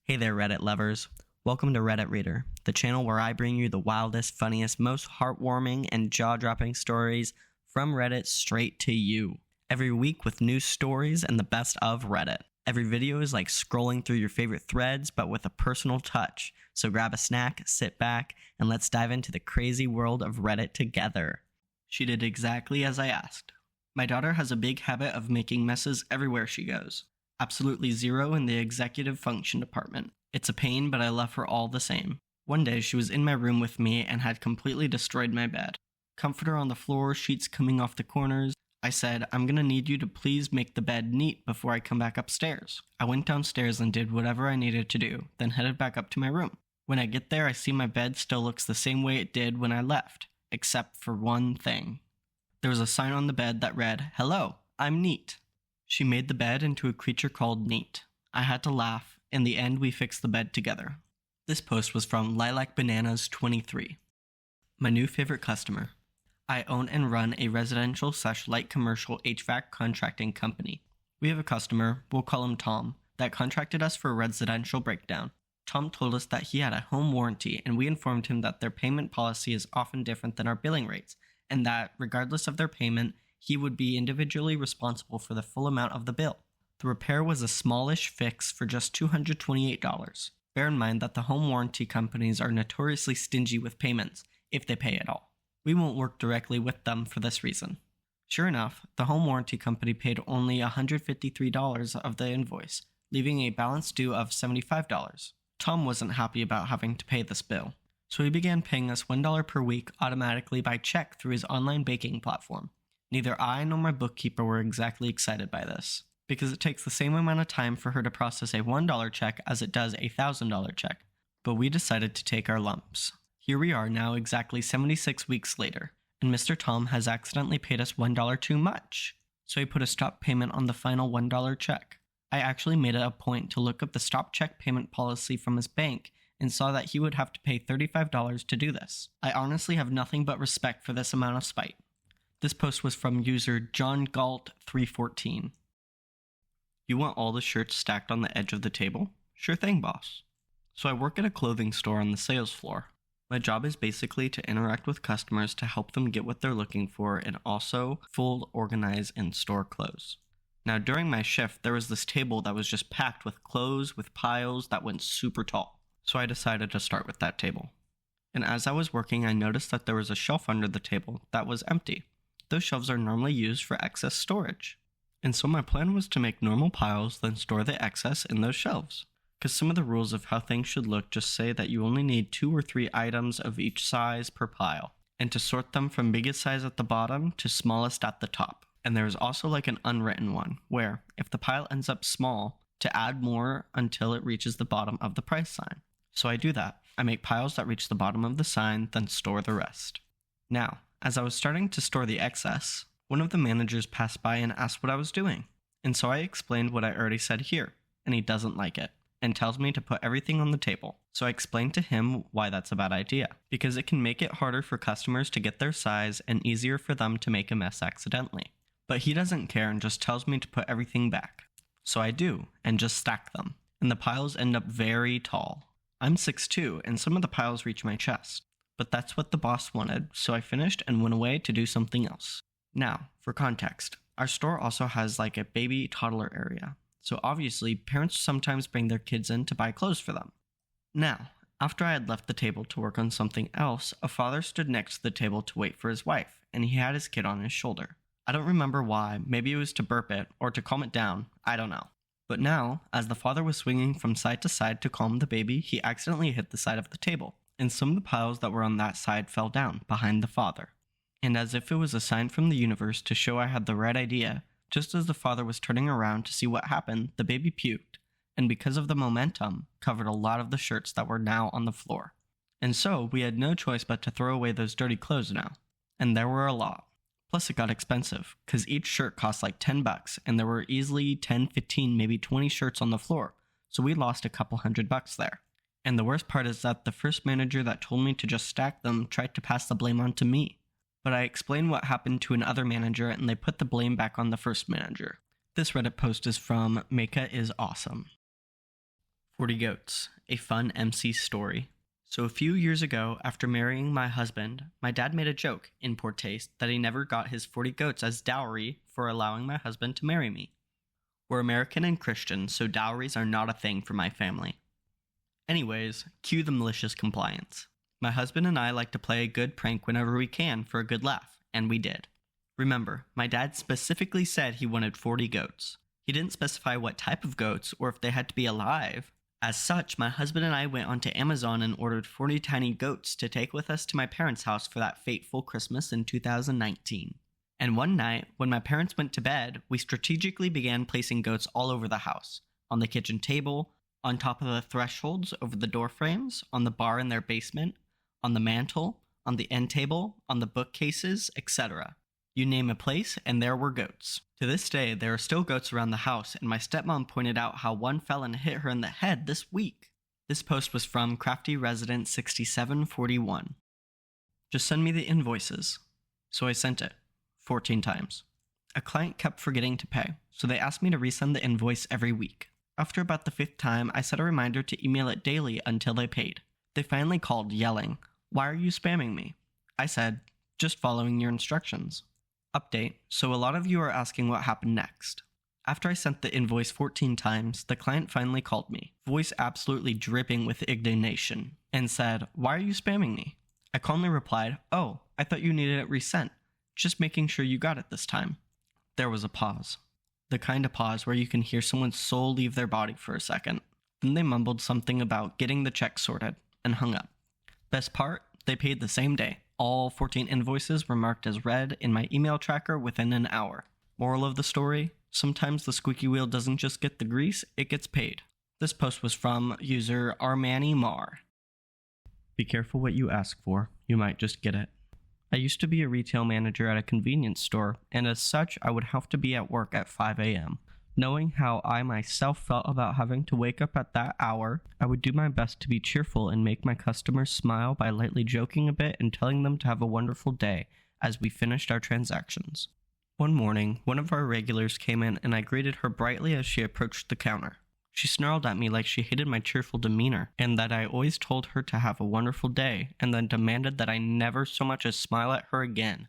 Hey there, Reddit lovers. Welcome to Reddit Reader, the channel where I bring you the wildest, funniest, most heartwarming, and jaw-dropping stories from Reddit straight to you. Every week with new stories and the best of Reddit. Every video is like scrolling through your favorite threads, but with a personal touch. So grab a snack, sit back, and let's dive into the crazy world of Reddit together. She did exactly as I asked. My daughter has a big habit of making messes everywhere she goes. Absolutely zero in the executive function department. It's a pain, but I love her all the same. One day, she was in my room with me and had completely destroyed my bed. Comforter on the floor, sheets coming off the corners. I said, I'm gonna need you to please make the bed neat before I come back upstairs. I went downstairs and did whatever I needed to do, then headed back up to my room. When I get there, I see my bed still looks the same way it did when I left, except for one thing. There was a sign on the bed that read, "Hello, I'm Neat." She made the bed into a creature called Neat. I had to laugh. In the end, we fixed the bed together. This post was from Lilac Bananas 23. My new favorite customer. I own and run a residential/light commercial HVAC contracting company. We have a customer, we'll call him Tom, that contracted us for a residential breakdown. Tom told us that he had a home warranty, and we informed him that their payment policy is often different than our billing rates, and that, regardless of their payment, he would be individually responsible for the full amount of the bill. The repair was a smallish fix for just $228. Bear in mind that the home warranty companies are notoriously stingy with payments, if they pay at all. We won't work directly with them for this reason. Sure enough, the home warranty company paid only $153 of the invoice, leaving a balance due of $75. Tom wasn't happy about having to pay this bill, so he began paying us $1 per week automatically by check through his online banking platform. Neither I nor my bookkeeper were exactly excited by this, because it takes the same amount of time for her to process a $1 check as it does a $1,000 check, but we decided to take our lumps. Here we are now exactly 76 weeks later, and Mr. Tom has accidentally paid us $1 too much, so he put a stop payment on the final $1 check. I actually made it a point to look up the stop check payment policy from his bank and saw that he would have to pay $35 to do this. I honestly have nothing but respect for this amount of spite. This post was from user JohnGalt314. You want all the shirts stacked on the edge of the table? Sure thing, boss. So I work at a clothing store on the sales floor. My job is basically to interact with customers to help them get what they're looking for and also fold, organize, and store clothes. Now during my shift, there was this table that was just packed with clothes with piles that went super tall. So I decided to start with that table. And as I was working, I noticed that there was a shelf under the table that was empty. Those shelves are normally used for excess storage. And so my plan was to make normal piles, then store the excess in those shelves. Because some of the rules of how things should look just say that you only need 2 or 3 items of each size per pile, and to sort them from biggest size at the bottom to smallest at the top. And there is also like an unwritten one, where if the pile ends up small, to add more until it reaches the bottom of the price sign. So I do that. I make piles that reach the bottom of the sign, then store the rest. Now, as I was starting to store the excess, one of the managers passed by and asked what I was doing. And so I explained what I already said here, and he doesn't like it, and tells me to put everything on the table. So I explained to him why that's a bad idea, because it can make it harder for customers to get their size and easier for them to make a mess accidentally. But he doesn't care and just tells me to put everything back. So I do, and just stack them, and the piles end up very tall. I'm 6'2", and some of the piles reach my chest. But that's what the boss wanted, so I finished and went away to do something else. Now, for context, our store also has like a baby toddler area, so obviously parents sometimes bring their kids in to buy clothes for them. Now, after I had left the table to work on something else, a father stood next to the table to wait for his wife, and he had his kid on his shoulder. I don't remember why, maybe it was to burp it or to calm it down, I don't know. But now, as the father was swinging from side to side to calm the baby, he accidentally hit the side of the table, and some of the piles that were on that side fell down behind the father. And as if it was a sign from the universe to show I had the right idea, just as the father was turning around to see what happened, the baby puked, and because of the momentum, covered a lot of the shirts that were now on the floor. And so, we had no choice but to throw away those dirty clothes now. And there were a lot. Plus it got expensive, because each shirt cost like $10, and there were easily 10, 15, maybe 20 shirts on the floor, so we lost a couple $100 there. And the worst part is that the first manager that told me to just stack them tried to pass the blame on to me. But I explained what happened to another manager and they put the blame back on the first manager. This Reddit post is from Meka is Awesome. 40 Goats, a fun MC story. So a few years ago, after marrying my husband, my dad made a joke, in poor taste, that he never got his 40 goats as dowry for allowing my husband to marry me. We're American and Christian, so dowries are not a thing for my family. Anyways, cue the malicious compliance. My husband and I like to play a good prank whenever we can for a good laugh, and we did. Remember, my dad specifically said he wanted 40 goats. He didn't specify what type of goats or if they had to be alive. As such, my husband and I went onto Amazon and ordered 40 tiny goats to take with us to my parents' house for that fateful Christmas in 2019. And one night, when my parents went to bed, we strategically began placing goats all over the house. On the kitchen table, on top of the thresholds over the door frames, on the bar in their basement, on the mantle, on the end table, on the bookcases, etc. You name a place, and there were goats. To this day, there are still goats around the house, and my stepmom pointed out how one fell and hit her in the head this week. This post was from Crafty Resident 6741. Just send me the invoices. So I sent it, 14 times. A client kept forgetting to pay, so they asked me to resend the invoice every week. After about the 5th time, I set a reminder to email it daily until they paid. They finally called, yelling, "Why are you spamming me?" I said, "Just following your instructions." Update, so a lot of you are asking what happened next. After I sent the invoice 14 times, the client finally called me, voice absolutely dripping with indignation, and said, "Why are you spamming me?" I calmly replied, "Oh, I thought you needed it resent. Just making sure you got it this time." There was a pause. The kind of pause where you can hear someone's soul leave their body for a second. Then they mumbled something about getting the check sorted, and hung up. Best part, they paid the same day. All 14 invoices were marked as read in my email tracker within an hour. Moral of the story, sometimes the squeaky wheel doesn't just get the grease, it gets paid. This post was from user Armani Mar. Be careful what you ask for, you might just get it. I used to be a retail manager at a convenience store, and as such, I would have to be at work at 5 a.m. Knowing how I myself felt about having to wake up at that hour, I would do my best to be cheerful and make my customers smile by lightly joking a bit and telling them to have a wonderful day as we finished our transactions. One morning, one of our regulars came in and I greeted her brightly as she approached the counter. She snarled at me like she hated my cheerful demeanor and that I always told her to have a wonderful day and then demanded that I never so much as smile at her again.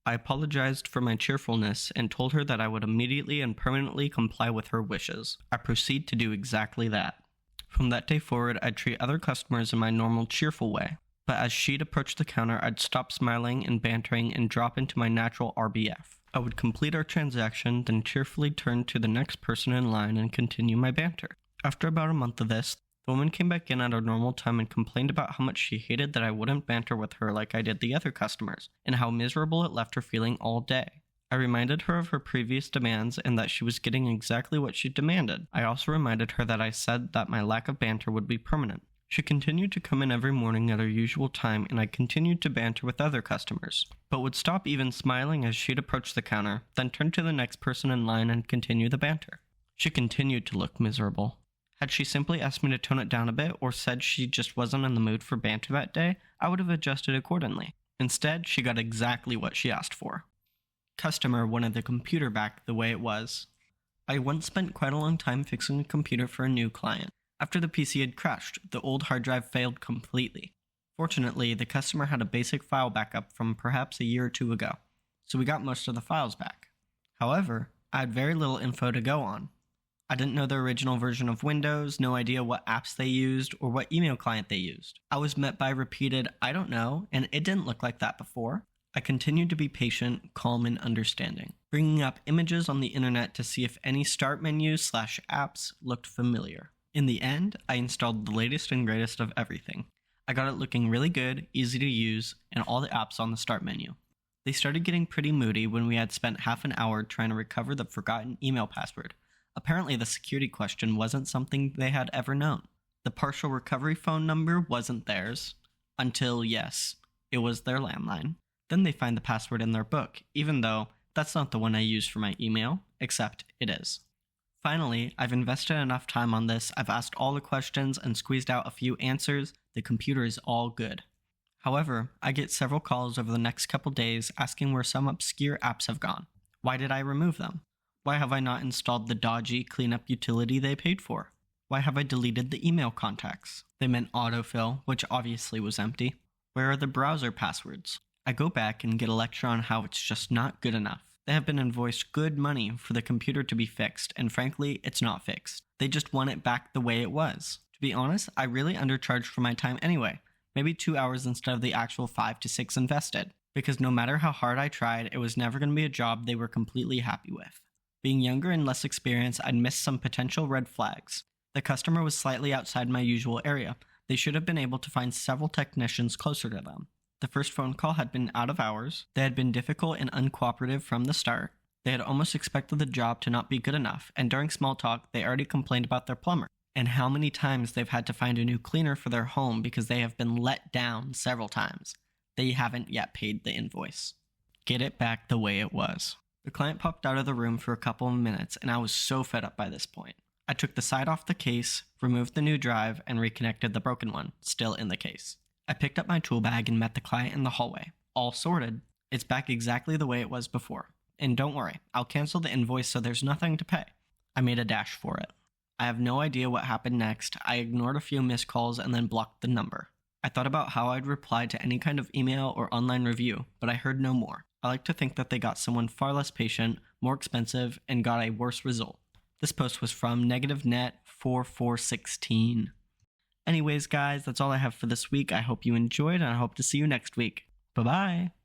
I apologized for my cheerfulness and told her that I would immediately and permanently comply with her wishes. I proceed to do exactly that. From that day forward, I'd treat other customers in my normal cheerful way, but as she'd approach the counter, I'd stop smiling and bantering and drop into my natural RBF. I would complete our transaction, then cheerfully turn to the next person in line and continue my banter. After about a month of this, the woman came back in at our normal time and complained about how much she hated that I wouldn't banter with her like I did the other customers, and how miserable it left her feeling all day. I reminded her of her previous demands and that she was getting exactly what she demanded. I also reminded her that I said that my lack of banter would be permanent. She continued to come in every morning at her usual time, and I continued to banter with other customers, but would stop even smiling as she'd approach the counter, then turn to the next person in line and continue the banter. She continued to look miserable. Had she simply asked me to tone it down a bit or said she just wasn't in the mood for banter that day, I would have adjusted accordingly. Instead, she got exactly what she asked for. Customer wanted the computer back the way it was. I once spent quite a long time fixing a computer for a new client. After the PC had crashed, the old hard drive failed completely. Fortunately, the customer had a basic file backup from perhaps a year or two ago, so we got most of the files back. However, I had very little info to go on. I didn't know the original version of Windows, no idea what apps they used, or what email client they used. I was met by repeated, "I don't know," and "it didn't look like that before." I continued to be patient, calm, and understanding, bringing up images on the internet to see if any start menus/apps looked familiar. In the end, I installed the latest and greatest of everything. I got it looking really good, easy to use, and all the apps on the start menu. They started getting pretty moody when we had spent half an hour trying to recover the forgotten email password. Apparently, the security question wasn't something they had ever known. The partial recovery phone number wasn't theirs, until, yes, it was their landline. Then they find the password in their book, even though that's not the one I use for my email, except it is. Finally, I've invested enough time on this, I've asked all the questions and squeezed out a few answers, the computer is all good. However, I get several calls over the next couple days asking where some obscure apps have gone. Why did I remove them? Why have I not installed the dodgy cleanup utility they paid for? Why have I deleted the email contacts? They meant autofill, which obviously was empty. Where are the browser passwords? I go back and get a lecture on how it's just not good enough. They have been invoiced good money for the computer to be fixed, and frankly, it's not fixed. They just want it back the way it was. To be honest, I really undercharged for my time anyway. Maybe 2 hours instead of the actual 5 to 6 invested. Because no matter how hard I tried, it was never going to be a job they were completely happy with. Being younger and less experienced, I'd missed some potential red flags. The customer was slightly outside my usual area. They should have been able to find several technicians closer to them. The first phone call had been out of hours. They had been difficult and uncooperative from the start. They had almost expected the job to not be good enough, and during small talk, they already complained about their plumber, and how many times they've had to find a new cleaner for their home because they have been let down several times. They haven't yet paid the invoice. Get it back the way it was. The client popped out of the room for a couple of minutes, and I was so fed up by this point. I took the side off the case, removed the new drive, and reconnected the broken one, still in the case. I picked up my tool bag and met the client in the hallway. All sorted. It's back exactly the way it was before. And don't worry, I'll cancel the invoice so there's nothing to pay. I made a dash for it. I have no idea what happened next. I ignored a few missed calls and then blocked the number. I thought about how I'd reply to any kind of email or online review, but I heard no more. I like to think that they got someone far less patient, more expensive, and got a worse result. This post was from NegativeNet4416. Anyways, guys, that's all I have for this week. I hope you enjoyed, and I hope to see you next week. Bye-bye!